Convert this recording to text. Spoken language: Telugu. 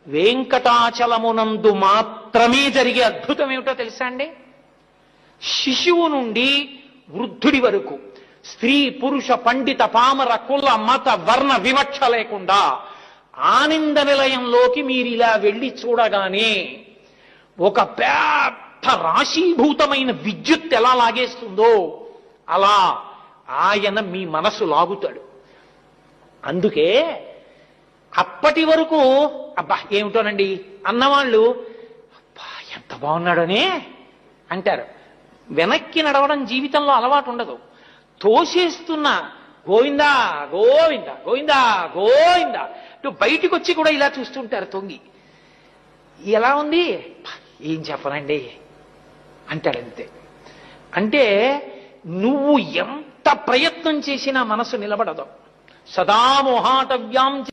వెంకటాచలమునందు మాత్రమే జరిగే అద్భుతం ఏమిటో తెలుసా అండి? శిశువు నుండి వృద్ధుడి వరకు, స్త్రీ పురుష పండిత పామర కుల మత వర్ణ వివక్ష లేకుండా ఆనంద నిలయంలోకి మీరు ఇలా వెళ్ళి చూడగానే ఒక పెద్ద రాశీభూతమైన విద్యుత్ ఎలా లాగేస్తుందో అలా ఆయన మీ మనసు లాగుతాడు. అందుకే అప్పటి వరకు అబ్బా ఏమిటోనండి అన్నవాళ్ళు అబ్బా ఎంత బాగున్నాడనే అంటారు. వెనక్కి నడవడం జీవితంలో అలవాటు ఉండదు. తోసేస్తున్న గోవిందా గోవింద గోవిందా గోవింద బయటికి వచ్చి కూడా ఇలా చూస్తుంటారు తొంగి. ఎలా ఉంది ఏం చెప్పనండి అంటాడంతే. అంటే నువ్వు ఎంత ప్రయత్నం చేసినా మనసు నిలబడదు. సదా మొహాటవ్యాం